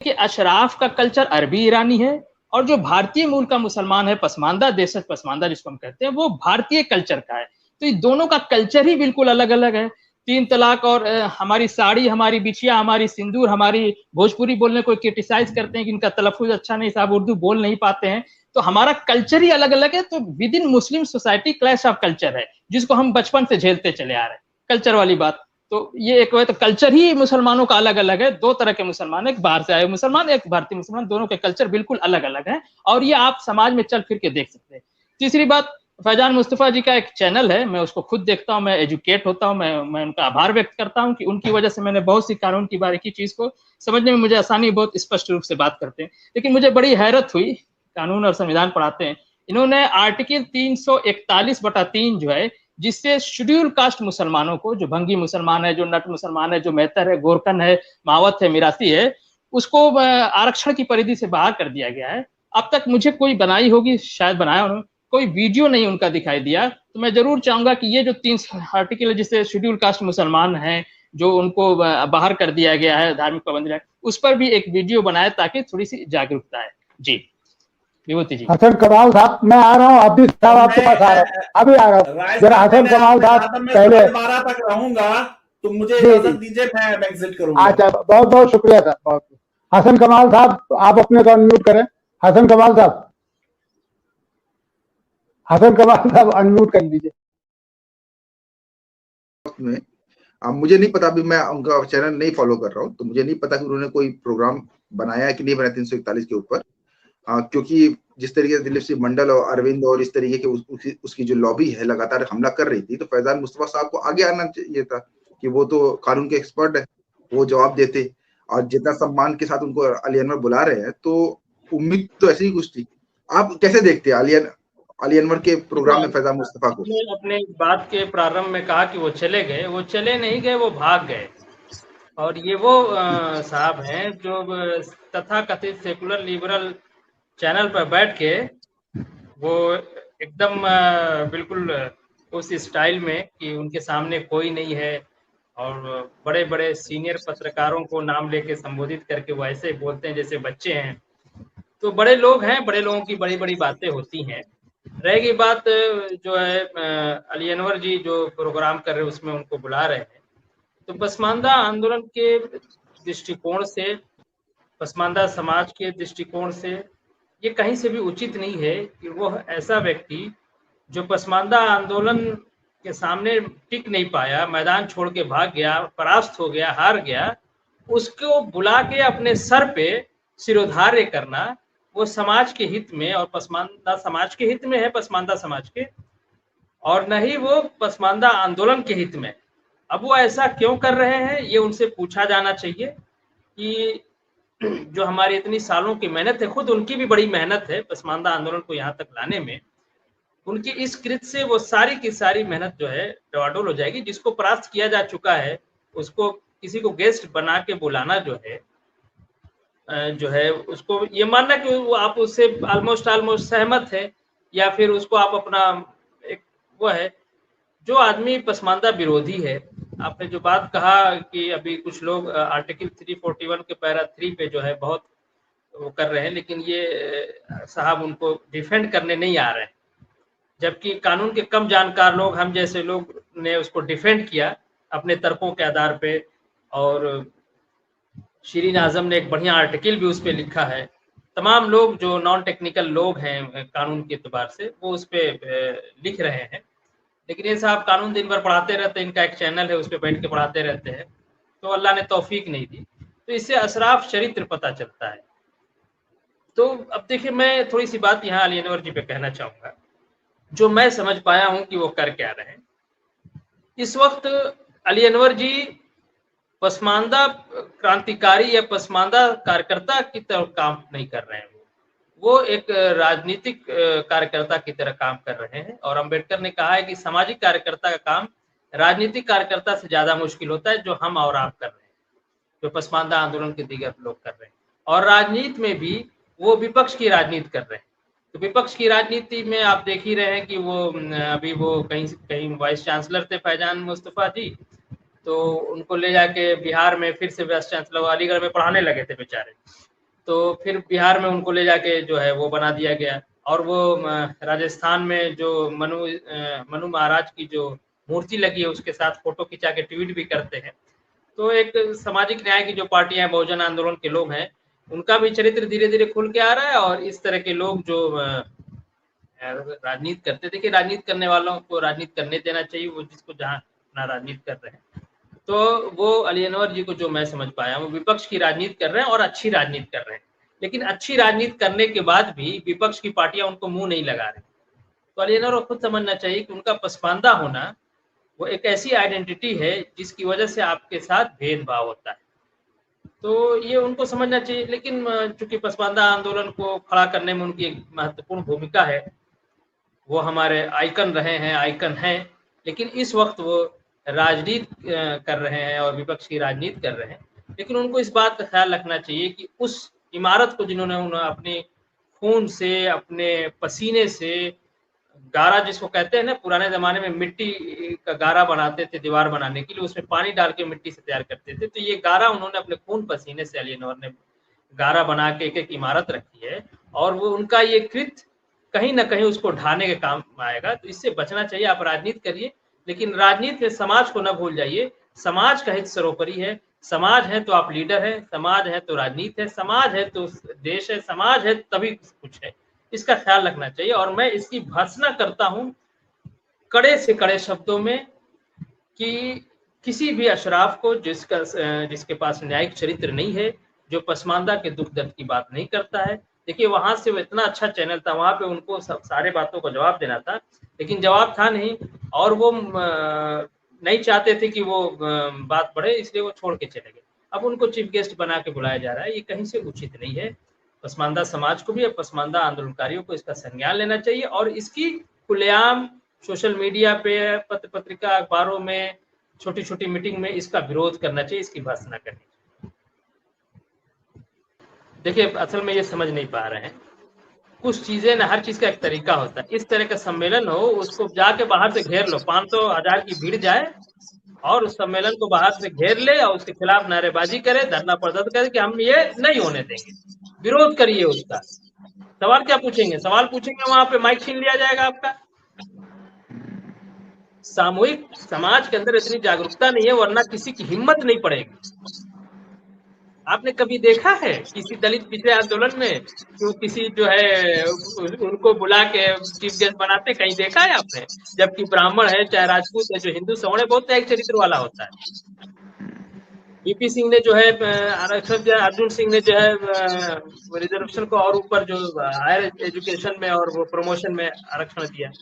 कि अशराफ का कल्चर अरबी ईरानी है और जो भारतीय मूल का मुसलमान है, पसमानदा देशज पसमानदा जिसको हम कहते हैं, वो भारतीय कल्चर का है। तो ये दोनों का कल्चर ही बिल्कुल अलग अलग है। 3 तलाक और हमारी साड़ी, हमारी बिछिया, हमारी सिंदूर, हमारी भोजपुरी बोलने को क्रिटिसाइज करते हैं कि इनका तलफ़ुज़ अच्छा नहीं, साहब उर्दू बोल नहीं पाते हैं। तो हमारा कल्चर ही अलग अलग है। तो with in Muslim society clash of culture है, जिसको हम बचपन से झेलते चले आ रहे हैं, कल्चर वाली बात। तो ये एक तो कल्चर ही मुसलमानों का अलग अलग है। 2 तरह के मुसलमान, एक बाहर से आए मुसलमान, एक भारतीय मुसलमान, दोनों के कल्चर बिल्कुल अलग अलग है। और ये आप समाज में चल फिर के देख सकते हैं। तीसरी बात, फैजान मुस्तफा जी का एक चैनल है, मैं उसको खुद देखता हूँ, मैं एजुकेट होता हूँ, मैं उनका आभार व्यक्त करता हूँ कि उनकी वजह से मैंने बहुत सी कानून की बारीकी चीज को समझने में मुझे आसानी, बहुत स्पष्ट रूप से बात करते हैं। लेकिन मुझे बड़ी हैरत हुई, कानून और संविधान पढ़ाते हैं, इन्होंने आर्टिकल 341/3 जो है, जिससे शेड्यूल कास्ट मुसलमानों को, जो भंगी मुसलमान है, जो नट मुसलमान है, जो मेहतर है, गोरखन है, मावत है, मिरासी है, उसको आरक्षण की परिधि से बाहर कर दिया गया है। अब तक मुझे कोई बनाई होगी, शायद बनाया उन्होंने, कोई वीडियो नहीं उनका दिखाई दिया। तो मैं जरूर चाहूंगा कि ये जो 3 आर्टिकल है जिससे शेड्यूल कास्ट मुसलमान हैं, जो उनको बाहर कर दिया गया है धार्मिक पाबंदी, उस पर भी एक वीडियो बनाए ताकि थोड़ी सी जागरूकता है। जी विभूति जी। हसन कमाल साहब, मैं आ रहा हूँ, अभी साहब आपके पास आ रहा हूँ, अभी आ रहा हूँ। जरा हसन कमाल साहब पहले 12 तक रहूंगा, तो मुझे इजाजत दीजिए, मैं एग्जिट करूंगा। अच्छा, बहुत बहुत शुक्रिया सर, बहुत। हसन कमाल साहब, आप अपने को अनम्यूट करें। हसन कमाल साहब, हसन कमाल साहब अनम्यूट कर लीजिए। अब मुझे नहीं पता, अभी मैं उनका चैनल नहीं फॉलो कर रहा हूँ, तो मुझे नहीं पता कि उन्होंने कोई प्रोग्राम बनाया है कि नहीं बनाया 341 के ऊपर। क्योंकि जिस तरीके से दिलीप सिंह मंडल और अरविंद और इस तरीके के उसकी जो लॉबी है लगातार हमला कर रही थी, तो फैजान मुस्तफा साहब को आगे आना चाहिए था कि वो तो कानून के एक्सपर्ट है, वो जवाब देते। और जितना सम्मान के साथ उनको अली अनवर बुला रहे हैं, तो उम्मीद तो ऐसी ही कुछ थी। आप कैसे देखते हैं अली अनवर के प्रोग्राम में फैजान मुस्तफा को? अपने बात के प्रारंभ में कहा कि वो चले गए, वो चले नहीं गए, वो भाग गए। और ये वो साहब हैं जो तथा कथित सेकुलर लिबरल चैनल पर बैठ के वो एकदम बिल्कुल उस स्टाइल में कि उनके सामने कोई नहीं है, और बड़े बड़े सीनियर पत्रकारों को नाम लेके संबोधित करके वो ऐसे बोलते हैं जैसे बच्चे हैं। तो बड़े लोग हैं, बड़े लोगों की बड़ी बड़ी बातें होती हैं। रहेगी बात जो है अली अनवर जी जो प्रोग्राम कर रहे हैं उसमें उनको बुला रहे हैं, तो पसमानदा आंदोलन के दृष्टिकोण से, पसमानदा समाज के दृष्टिकोण से ये कहीं से भी उचित नहीं है कि वो ऐसा व्यक्ति जो पसमानदा आंदोलन के सामने टिक नहीं पाया, मैदान छोड़ के भाग गया, परास्त हो गया, हार गया, उसको बुला के अपने सर पे सिरोधार्य करना, वो समाज के हित में और पसमानदा समाज के हित में है, पसमानदा समाज के, और न ही वो पसमानदा आंदोलन के हित में। अब वो ऐसा क्यों कर रहे हैं, ये उनसे पूछा जाना चाहिए कि जो हमारी इतनी सालों की मेहनत है, खुद उनकी भी बड़ी मेहनत है पसमानदा आंदोलन को यहाँ तक लाने में, उनकी इस कृत से वो सारी की सारी मेहनत जो है डवाडोल हो जाएगी। जिसको परास्त किया जा चुका है उसको किसी को गेस्ट बना के बुलाना जो है उसको ये मानना कि वो आप उससे ऑलमोस्ट सहमत है, या फिर उसको आप अपना एक वो है। जो आदमी पसमानदा विरोधी है, आपने जो बात कहा कि अभी कुछ लोग आर्टिकल 341 के पैरा 3 पे जो है बहुत वो कर रहे हैं, लेकिन ये साहब उनको डिफेंड करने नहीं आ रहे हैं, जबकि कानून के कम जानकार लोग, हम जैसे लोग ने उसको डिफेंड किया अपने तर्कों के आधार पे। और शीरीन आजम ने एक बढ़िया आर्टिकल भी उस पर लिखा है। तमाम लोग जो नॉन टेक्निकल लोग हैं कानून के एतबार से, वो उस पर लिख रहे हैं। लेकिन ये साहब कानून दिन भर पढ़ाते रहते हैं, इनका एक चैनल है उस पर बैठ के पढ़ाते रहते हैं, तो अल्लाह ने तौफीक नहीं दी। तो इससे अशराफ चरित्र पता चलता है। तो अब देखिए, मैं थोड़ी सी बात यहाँ अली अनवर जी पे कहना चाहूँगा, जो मैं समझ पाया हूँ कि वो कर क्या रहे हैं। इस वक्त अली अनवर जी पसमानदा क्रांतिकारी या पसमानदा कार्यकर्ता की तरह काम नहीं कर रहे हैं, वो एक राजनीतिक कार्यकर्ता की तरह काम कर रहे हैं। और अंबेडकर ने कहा है कि सामाजिक कार्यकर्ता का काम राजनीतिक कार्यकर्ता से ज्यादा मुश्किल होता है, जो हम और आप कर रहे हैं, जो पसमानदा आंदोलन के दीगर लोग कर रहे हैं। और राजनीति में भी वो विपक्ष की राजनीति कर रहे हैं। तो विपक्ष की राजनीति में आप देख ही रहे हैं कि वो अभी वो कहीं वाइस चांसलर थे फैजान मुस्तफा जी, तो उनको ले जाके बिहार में फिर से वाइस चांसलर, अलीगढ़ में पढ़ाने लगे थे बेचारे, तो फिर बिहार में उनको ले जाके जो है वो बना दिया गया, और वो राजस्थान में जो मनु महाराज की जो मूर्ति लगी है उसके साथ फोटो खिंचा के ट्वीट भी करते हैं। तो एक सामाजिक न्याय की जो पार्टियां हैं, बहुजन आंदोलन के लोग हैं, उनका भी चरित्र धीरे धीरे खुल के आ रहा है। और इस तरह के लोग जो राजनीति करते, देखिए राजनीति करने वालों को राजनीति करने देना चाहिए, वो जिसको जहाँ अपना राजनीति कर रहे हैं। तो वो अली अनवर जी को जो मैं समझ पाया, वो विपक्ष की राजनीति कर रहे हैं और अच्छी राजनीति कर रहे हैं, लेकिन अच्छी राजनीति करने के बाद भी विपक्ष की पार्टियां उनको मुंह नहीं लगा रही। तो अली अनवर को खुद समझना चाहिए कि उनका पसमानदा होना वो एक ऐसी आइडेंटिटी है जिसकी वजह से आपके साथ भेदभाव होता है, तो ये उनको समझना चाहिए। लेकिन चूंकि पसमानदा आंदोलन को खड़ा करने में उनकी एक महत्वपूर्ण भूमिका है, वो हमारे आइकन रहे हैं, आइकन हैं, लेकिन इस वक्त वो राजनीति कर रहे हैं और विपक्ष की राजनीति कर रहे हैं। लेकिन उनको इस बात का ख्याल रखना चाहिए कि उस इमारत को जिन्होंने अपने खून से, अपने पसीने से, गारा जिसको कहते हैं ना, पुराने जमाने में मिट्टी का गारा बनाते थे दीवार बनाने के लिए, उसमें पानी डाल के मिट्टी से तैयार करते थे, तो ये गारा उन्होंने अपने खून पसीने से, अली अनवर ने गारा बना के एक इमारत रखी है, और वो उनका ये कृत्य कहीं ना कहीं उसको ढाने के काम आएगा। तो इससे बचना चाहिए। आप राजनीति करिए, लेकिन राजनीति में समाज को न भूल जाइए। समाज का हित सर्वोपरि है। समाज है तो आप लीडर है, समाज है तो राजनीति है, समाज है तो देश है, समाज है तभी कुछ है। इसका ख्याल रखना चाहिए। और मैं इसकी भर्त्सना करता हूं कड़े से कड़े शब्दों में कि किसी भी अशराफ को जिसके पास न्यायिक चरित्र नहीं है, जो पसमानदा के दुख दर्द की बात नहीं करता है। देखिए वहां से वो इतना अच्छा चैनल था, वहां पे उनको सारे बातों का जवाब देना था, लेकिन जवाब था नहीं, और वो नहीं चाहते थे कि वो बात बढ़े, इसलिए वो छोड़ के चले गए। अब उनको चीफ गेस्ट बना के बुलाया जा रहा है, ये कहीं से उचित नहीं है। पसमानदा समाज को भी, पसमानदा आंदोलनकारियों को इसका संज्ञान लेना चाहिए, और इसकी खुलेआम सोशल मीडिया पे, पत्र पत्रिका, अखबारों में, छोटी छोटी मीटिंग में इसका विरोध करना चाहिए, इसकी भर्त्सना करनी चाहिए। देखिए असल में ये समझ नहीं पा रहे हैं, कुछ चीजें ना, हर चीज का एक तरीका होता है। इस तरह का सम्मेलन हो, उसको जाके बाहर से घेर लो, 500,000 की भीड़ जाए और उस सम्मेलन को बाहर से घेर ले और उसके खिलाफ नारेबाजी करे, धरना प्रदर्शन करे कि हम ये नहीं होने देंगे, विरोध करिए उसका। सवाल क्या पूछेंगे? सवाल पूछेंगे, वहां पे माइक छीन लिया जाएगा आपका। सामूहिक समाज के अंदर इतनी जागरूकता नहीं है, वरना किसी की हिम्मत नहीं पड़ेगी। आपने कभी देखा है किसी दलित पिछड़े आंदोलन में तो किसी जो है उनको बुला के चीफ गेस्ट बनाते? कहीं देखा है आपने? जबकि ब्राह्मण है, चाहे राजपूत है, जो हिंदू सवर्ण है, बहुत न्यायिक चरित्र वाला होता है। बीपी सिंह ने जो है आरक्षण, जो अर्जुन सिंह ने जो है रिजर्वेशन को और ऊपर जो हायर एजुकेशन में और वो प्रमोशन में आरक्षण दिया।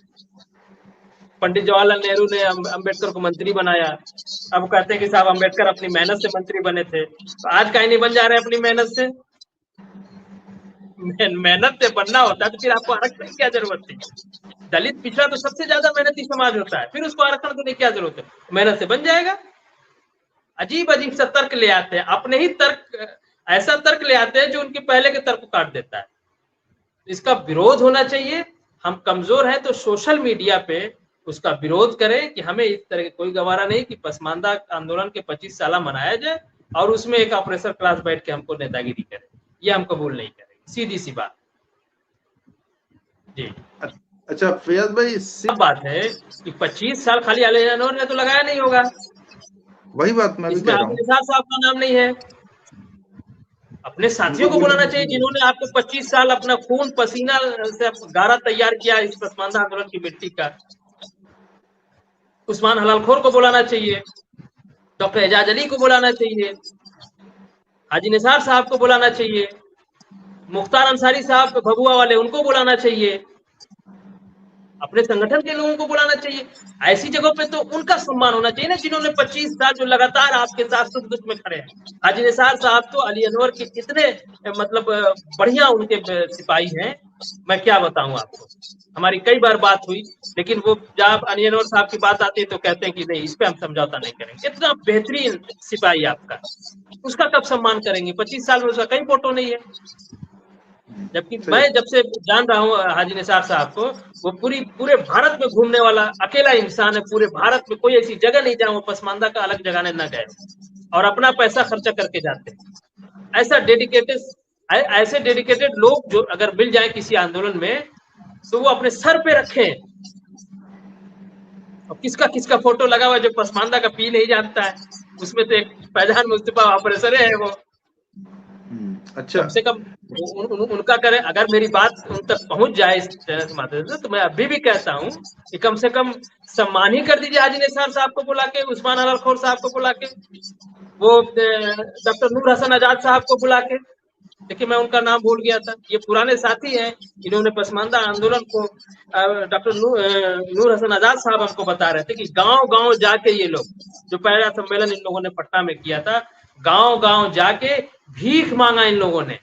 पंडित जवाहरलाल नेहरू ने अंबेडकर को मंत्री बनाया। अब कहते हैं कि साहब अंबेडकर अपनी मेहनत से मंत्री बने थे, तो आज काहे नहीं बन जा रहे अपनी मेहनत से? मेहनत से बनना होता तो फिर आपको आरक्षण की क्या जरूरत थी? दलित पिछड़ा तो सबसे ज्यादा मेहनती समाज होता है, फिर उसको आरक्षण देने की क्या जरूरत है? मेहनत से बन जाएगा। अजीब अजीब सा तर्क ले आते हैं, अपने ही तर्क, ऐसा तर्क ले आते हैं जो उनके पहले के तर्क को काट देता है। इसका विरोध होना चाहिए। हम कमजोर हैं तो सोशल मीडिया पे उसका विरोध करें कि हमें इस तरह कोई गवारा नहीं कि पसमानदा आंदोलन के 25 साल मनाया जाए और उसमें एक ऑपरेशन क्लास बैठ के हमको नेतागिरी करे, ये हम कबूल नहीं करेंगे। सीधी सी बात जी। अच्छा फैयाज भाई, बात है कि 25 साल खाली अली अनवर ने तो लगाया नहीं होगा, वही बात मैं भी कह रहा हूं। साहब का नाम नहीं है। अपने साथियों को बुलाना चाहिए जिन्होंने आपको 25 साल अपना खून पसीना से गारा तैयार किया इस पसमानदा आंदोलन की मिट्टी का। उस्मान हलालखोर को बुलाना चाहिए, डॉक्टर एजाज अली को बुलाना चाहिए, हाजी निसार साहब को बुलाना चाहिए, मुख्तार अंसारी साहब भभुआ वाले उनको बुलाना चाहिए, अपने संगठन के लोगों को बुलाना चाहिए। ऐसी जगहों पे तो उनका सम्मान होना चाहिए ना, जिन्होंने 25 साल जो लगातार आपके साथ सुख दुख में खड़े हैं। हाजी निसार साहब तो अली अनवर के इतने मतलब बढ़िया उनके सिपाही हैं, मैं क्या बताऊं आपको। हमारी कई बार बात हुई, लेकिन वो जब अली अनवर साहब की बात आती है तो कहते हैं कि नहीं, इस पे हम समझौता नहीं करेंगे। इतना बेहतरीन सिपाही आपका, उसका कब सम्मान करेंगे? 25 साल में उसका कहीं फोटो नहीं है। जबकि मैं जब से जान रहा हूँ हाजी निसार साहब को, वो पूरे भारत में घूमने वाला अकेला इंसान है। पूरे भारत में कोई ऐसी जगह नहीं जहाँ वो पसमानदा का अलग जगाने न गए और अपना पैसा खर्चा करके जाते हैं। ऐसा डेडिकेटेड ऐसे डेडिकेटेड लोग जो अगर मिल जाए किसी आंदोलन में तो वो अपने सर पे रखें। और किसका किसका फोटो लगा हुआ जो पसमानदा का पी नहीं जानता है, उसमें तो एक फैजान मुस्तफा ऑपरेटर है वो। अच्छा, कम से कम उनका करें। अगर मेरी बात उन तक पहुंच जाए इस चैनल के माध्यम से, तो मैं अभी भी कहता हूं कि कम से कम सम्मान ही कर दीजिए हाजी निसार साहब को बुला के, उस्मान अलाल खोर साहब को बुला के, वो डॉक्टर नूर हसन आजाद साहब को बुला के। देखिए मैं उनका नाम भूल गया था, ये पुराने साथी हैं, इन्होंने पसमानदा आंदोलन को डॉक्टर नूर हसन आजाद साहब हमको बता रहे थे कि गांव गांव जाके ये लोग, जो पहला सम्मेलन इन लोगों ने पटना में किया था, गांव गांव जाके भीख मांगा इन लोगों ने।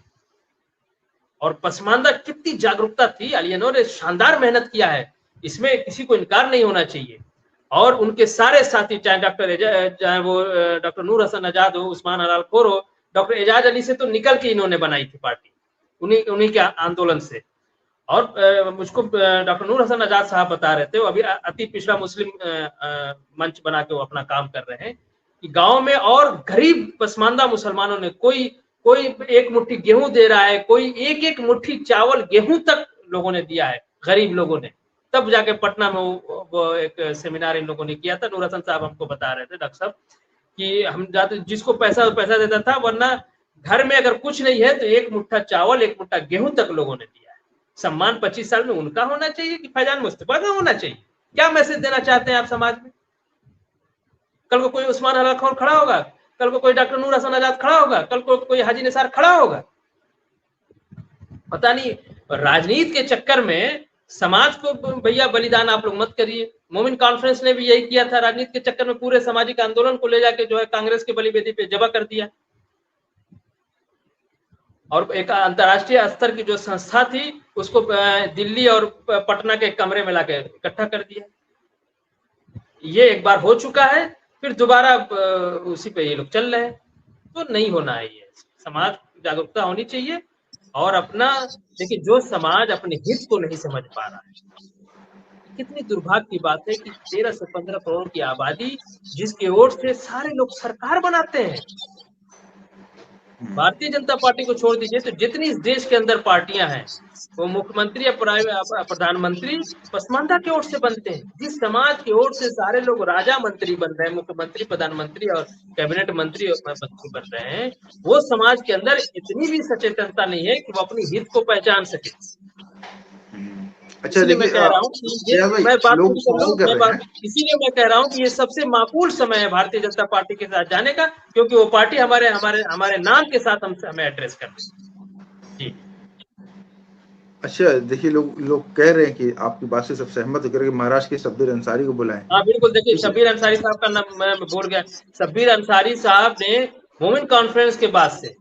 और पसमानदा कितनी जागरूकता थी, अलियानो ने शानदार मेहनत किया है, इसमें किसी को इनकार नहीं होना चाहिए। और उनके सारे साथी, चाहे वो डॉक्टर नूर हसन आजाद हो, उस्मान अलाल खोर हो, डॉक्टर एजाज अली से तो निकल के इन्होंने बनाई थी पार्टी, उन्हीं के आंदोलन से। और मुझको डॉक्टर नूर हसन आजाद साहब बता रहे थे, वो अभी अति पिछड़ा मुस्लिम मंच बना के वो अपना काम कर रहे हैं, कि गांव में और गरीब पसमानदा मुसलमानों ने कोई एक मुट्ठी गेहूं दे रहा है, कोई एक मुट्ठी चावल गेहूं तक लोगों ने दिया है, गरीब लोगों ने। तब जाके पटना में वो एक सेमिनार इन लोगों ने किया था। नूर हसन साहब हमको बता रहे थे, डॉक्टर साहब, कि हम जाते जिसको पैसा देता था, वरना घर में अगर कुछ नहीं है तो एक मुट्ठा चावल, एक मुट्ठा गेहूं तक लोगों ने दिया है। सम्मान 25 साल में उनका होना चाहिए कि फैजान मुस्तफा का होना चाहिए? क्या मैसेज देना चाहते हैं आप समाज में? कल को कोई उस्मान अलाल खोर खड़ा होगा, कल को कोई डॉक्टर नूर हसन आजाद खड़ा होगा, कल को कोई हाजी निसार खड़ा होगा। पता नहीं, राजनीति के चक्कर में समाज को भैया बलिदान आप लोग मत करिए। मोमिन कॉन्फ्रेंस ने भी यही किया था, राजनीति के चक्कर में पूरे सामाजिक आंदोलन को ले जाके जो है कांग्रेस के बलिवेदी पे जबा कर दिया। और एक अंतर्राष्ट्रीय स्तर की जो संस्था थी उसको दिल्ली और पटना के कमरे में लाके इकट्ठा कर दिया। ये एक बार हो चुका है, फिर दोबारा उसी पे ये लोग चल रहे हैं। तो नहीं होना है ये। समाज जागरूकता होनी चाहिए। और अपना देखिए, जो समाज अपने हित को नहीं समझ पा रहा है, कितनी दुर्भाग्य की बात है कि 13 से 15 करोड़ की आबादी जिसकी ओर से सारे लोग सरकार बनाते हैं। भारतीय जनता पार्टी को छोड़ दीजिए तो जितनी इस देश के अंदर पार्टियां हैं, वो मुख्यमंत्री या प्रधानमंत्री पसमानदा की ओर से बनते हैं। जिस समाज की ओर से सारे लोग राजा मंत्री बन रहे हैं, मुख्यमंत्री, प्रधानमंत्री और कैबिनेट मंत्री और मंत्री बन रहे हैं, वो समाज के अंदर इतनी भी सचेतनता नहीं है कि वो अपनी हित को पहचान सके। अच्छा, मैं कह रहा हूँ इसीलिए मैं कह रहा हूँ कि ये सबसे माकूल समय है भारतीय जनता पार्टी के साथ जाने का, क्योंकि वो पार्टी हमारे नाम के साथ हमें एड्रेस कर रही है। जी। अच्छा, देखिए, लोग कह रहे हैं कि आपकी बात से सब सहमत होकर के महाराष्ट्र के शब्बीर अंसारी को बुलाएं। हाँ बिल्कुल, देखिए शब्बीर अंसारी साहब का नाम मैं भूल गया। शब्बीर अंसारी साहब ने मोमिन कॉन्फ्रेंस के बाद से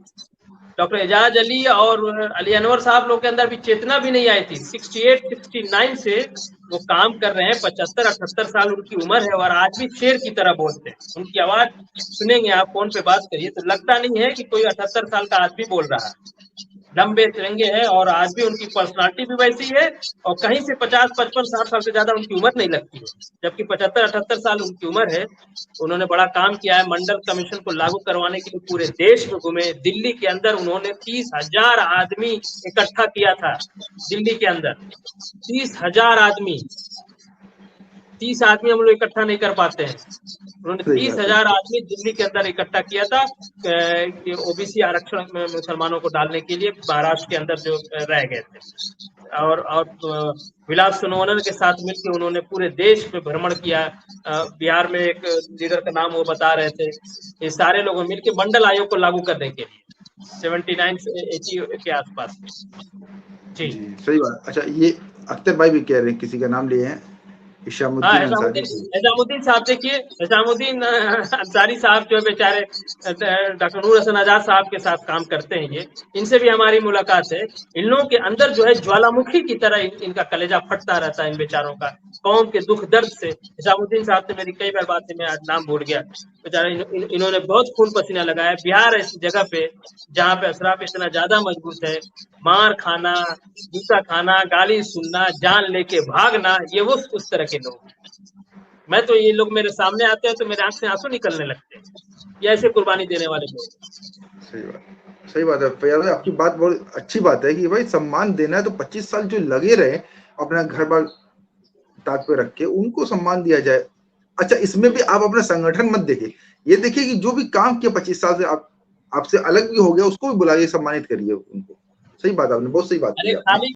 डॉक्टर एजाज अली और अली अनवर साहब लोग के अंदर भी चेतना भी नहीं आई थी। 68-69 से वो काम कर रहे हैं, 75-78 साल उनकी उम्र है और आज भी शेर की तरह बोलते हैं। उनकी आवाज सुनेंगे आप, फोन पे बात करिए तो लगता नहीं है कि कोई 78 साल का आदमी बोल रहा है। लंबे तिरंगे हैं और आज भी उनकी पर्सनालिटी भी वैसी है और कहीं से 50, 55, 60 साल से ज्यादा उनकी उम्र नहीं लगती है, जबकि 75-78 साल उनकी उम्र है। उन्होंने बड़ा काम किया है। मंडल कमीशन को लागू करवाने के लिए पूरे देश में घूमे। दिल्ली के अंदर उन्होंने 30,000 आदमी इकट्ठा किया था। दिल्ली के अंदर 30,000 आदमी, 30 आदमी हम लोग इकट्ठा नहीं कर पाते हैं। उन्होंने 30,000 आदमी दिल्ली के अंदर इकट्ठा किया था ओबीसी आरक्षण में मुसलमानों को डालने के लिए, महाराष्ट्र के अंदर जो रह गए थे। और विलास सोनवने के साथ मिलकर उन्होंने पूरे देश में भ्रमण किया। बिहार में एक लीडर का नाम वो बता रहे थे। ये सारे लोग मिलकर मंडल आयोग को लागू करने के लिए 79 से 80 के आसपास। जी सही बात। अच्छा, ये अख्तर भाई भी कह रहे हैं, किसी का नाम लिए हैं, एजामुद्दीन साहब। देखिए, एजामुद्दीन अंसारी साहब जो बेचारे डॉक्टर नूर हसन आजाद साहब के साथ काम करते हैं, ये इनसे भी हमारी मुलाकात है। इन लोगों के अंदर जो है ज्वालामुखी की तरह इनका कलेजा फटता रहता है, इन बेचारों का, कौम के दुख दर्द से। एजामुद्दीन साहब से मेरी कई बार बात है, मैं आज नाम भूल गया। बेचारे इन्होंने बहुत खून पसीना लगाया। बिहार ऐसी जगह पे जहाँ पे अशराफ इतना ज्यादा मजबूत है, मार खाना, जूता खाना, गाली सुनना, जान लेके भागना, ये वो उस तरह के लोग। मैं तो ये लोग मेरे सामने आते हैं तो मेरे आंख से आंसू निकलने लगते हैं। ये ऐसे कुर्बानी देने वाले लोग। सही बात। सही बात है फैयाज भाई, आपकी बात बहुत अच्छी बात है कि भाई सम्मान देना है तो 25 साल जो लगे रहे अपना घर बार ताक पे रख के उनको सम्मान दिया जाए। अच्छा, इसमें भी आप अपना संगठन मत देखिए, ये देखिए कि जो भी काम किया 25 साल से आपसे अलग भी हो गया उसको भी बुलाइए, सम्मानित करिए उनको। सही बात, आपने बहुत सही बात की आपने।